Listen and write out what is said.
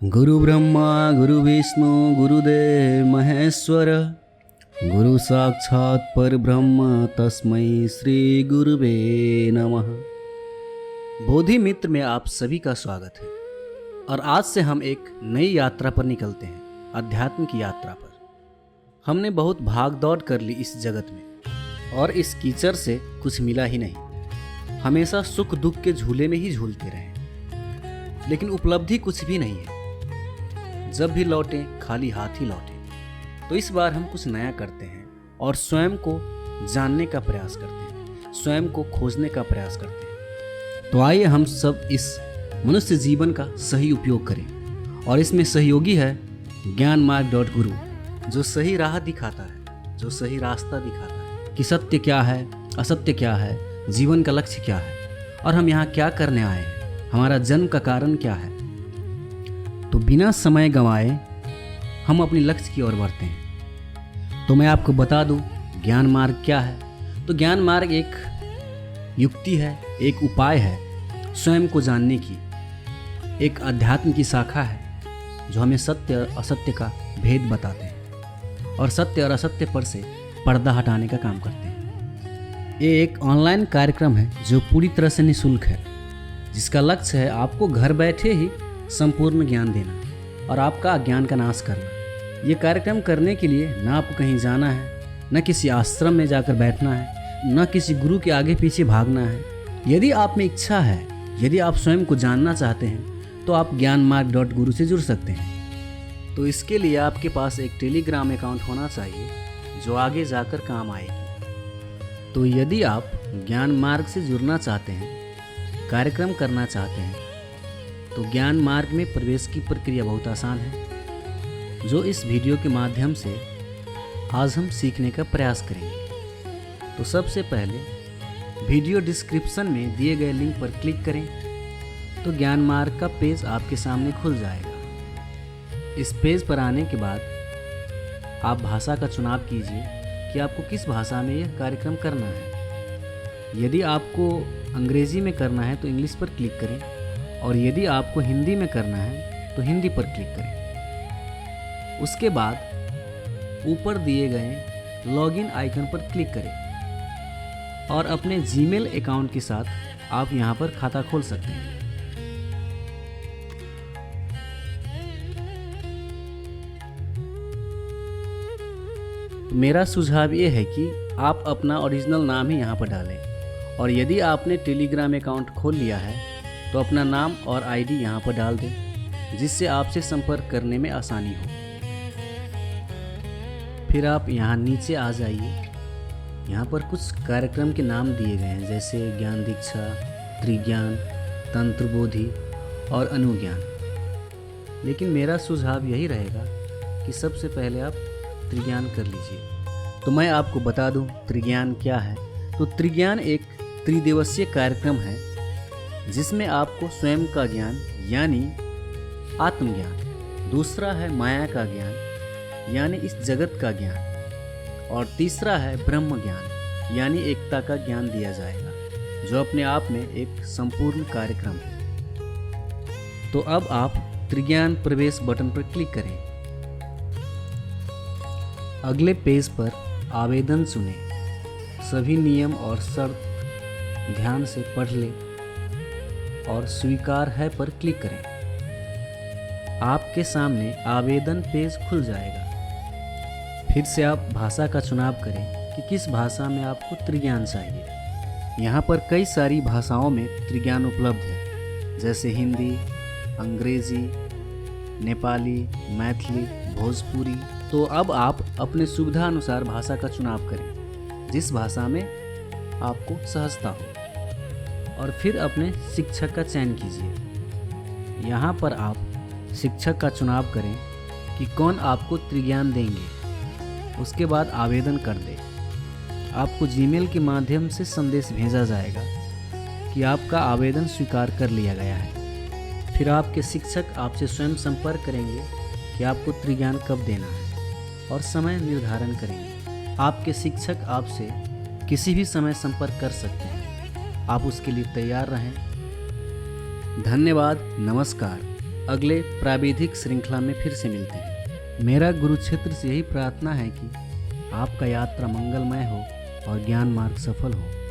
गुरु ब्रह्मा गुरु विष्णु गुरुदेव महेश्वर गुरु साक्षात परब्रह्म तस्मै श्री गुरुवे नमः। बोधि मित्र में आप सभी का स्वागत है और आज से हम एक नई यात्रा पर निकलते हैं, अध्यात्म की यात्रा पर। हमने बहुत भाग दौड़ कर ली इस जगत में और इस कीचड़ से कुछ मिला ही नहीं। हमेशा सुख दुख के झूले में ही झूलते रहे, लेकिन उपलब्धि कुछ भी नहीं है। जब भी लौटे खाली हाथ ही लौटे। तो इस बार हम कुछ नया करते हैं और स्वयं को जानने का प्रयास करते हैं, स्वयं को खोजने का प्रयास करते हैं। तो आइए हम सब इस मनुष्य जीवन का सही उपयोग करें और इसमें सहयोगी है ज्ञानमार्ग.गुरु, जो सही राह दिखाता है, जो सही रास्ता दिखाता है कि सत्य क्या है, असत्य क्या है, जीवन का लक्ष्य क्या है और हम यहाँ क्या करने आए हैं, हमारा जन्म का कारण क्या है। तो बिना समय गंवाए हम अपने लक्ष्य की ओर बढ़ते हैं। तो मैं आपको बता दूं ज्ञान मार्ग क्या है। तो ज्ञान मार्ग एक युक्ति है, एक उपाय है स्वयं को जानने की, एक अध्यात्म की शाखा है जो हमें सत्य और असत्य का भेद बताते हैं और सत्य और असत्य पर से पर्दा हटाने का काम करते हैं। ये एक ऑनलाइन कार्यक्रम है जो पूरी तरह से निःशुल्क है, जिसका लक्ष्य है आपको घर बैठे ही संपूर्ण ज्ञान देना और आपका अज्ञान का नाश करना। ये कार्यक्रम करने के लिए ना आपको कहीं जाना है, न किसी आश्रम में जाकर बैठना है, न किसी गुरु के आगे पीछे भागना है। यदि आप में इच्छा है, यदि आप स्वयं को जानना चाहते हैं, तो आप ज्ञानमार्ग.गुरु से जुड़ सकते हैं। तो इसके लिए आपके पास एक टेलीग्राम अकाउंट होना चाहिए जो आगे जाकर काम आएगी। तो यदि आप ज्ञान मार्ग से जुड़ना चाहते हैं, कार्यक्रम करना चाहते हैं, तो ज्ञान मार्ग में प्रवेश की प्रक्रिया बहुत आसान है, जो इस वीडियो के माध्यम से आज हम सीखने का प्रयास करेंगे। तो सबसे पहले वीडियो डिस्क्रिप्शन में दिए गए लिंक पर क्लिक करें तो ज्ञान मार्ग का पेज आपके सामने खुल जाएगा। इस पेज पर आने के बाद आप भाषा का चुनाव कीजिए कि आपको किस भाषा में यह कार्यक्रम करना है। यदि आपको अंग्रेजी में करना है तो इंग्लिश पर क्लिक करें और यदि आपको हिंदी में करना है तो हिंदी पर क्लिक करें। उसके बाद ऊपर दिए गए लॉगिन आइकन पर क्लिक करें और अपने जीमेल अकाउंट के साथ आप यहां पर खाता खोल सकते हैं। मेरा सुझाव ये है कि आप अपना ओरिजिनल नाम ही यहां पर डालें और यदि आपने टेलीग्राम अकाउंट खोल लिया है तो अपना नाम और आईडी यहाँ पर डाल दें, जिससे आपसे संपर्क करने में आसानी हो। फिर आप यहाँ नीचे आ जाइए। यहाँ पर कुछ कार्यक्रम के नाम दिए गए हैं, जैसे ज्ञान दीक्षा, त्रिज्ञान, तंत्र बोधि और अनुज्ञान। लेकिन मेरा सुझाव यही रहेगा कि सबसे पहले आप त्रिज्ञान कर लीजिए। तो मैं आपको बता दूं त्रिज्ञान क्या है। तो त्रिज्ञान एक त्रिदिवसीय कार्यक्रम है जिसमें आपको स्वयं का ज्ञान यानी आत्मज्ञान, दूसरा है माया का ज्ञान यानी इस जगत का ज्ञान और तीसरा है ब्रह्म ज्ञान यानी एकता का ज्ञान दिया जाएगा, जो अपने आप में एक संपूर्ण कार्यक्रम है। तो अब आप त्रिज्ञान प्रवेश बटन पर क्लिक करें। अगले पेज पर आवेदन चुनें। सभी नियम और शर्त ध्यान से पढ़ लें और स्वीकार है पर क्लिक करें। आपके सामने आवेदन पेज खुल जाएगा। फिर से आप भाषा का चुनाव करें कि किस भाषा में आपको त्रिज्ञान चाहिए। यहाँ पर कई सारी भाषाओं में त्रिज्ञान उपलब्ध है, जैसे हिंदी, अंग्रेजी, नेपाली, मैथिली, भोजपुरी। तो अब आप अपने सुविधा अनुसार भाषा का चुनाव करें, जिस भाषा में आपको सहजता हो, और फिर अपने शिक्षक का चयन कीजिए। यहाँ पर आप शिक्षक का चुनाव करें कि कौन आपको त्रिज्ञान देंगे। उसके बाद आवेदन कर दें। आपको जीमेल के माध्यम से संदेश भेजा जाएगा कि आपका आवेदन स्वीकार कर लिया गया है। फिर आपके शिक्षक आपसे स्वयं संपर्क करेंगे कि आपको त्रिज्ञान कब देना है और समय निर्धारण करेंगे। आपके शिक्षक आपसे किसी भी समय संपर्क कर सकते हैं। आप उसके लिए तैयार रहें। धन्यवाद। नमस्कार। अगले प्राविधिक श्रृंखला में फिर से मिलते हैं। मेरा गुरु क्षेत्र से यही प्रार्थना है कि आपका यात्रा मंगलमय हो और ज्ञान मार्ग सफल हो।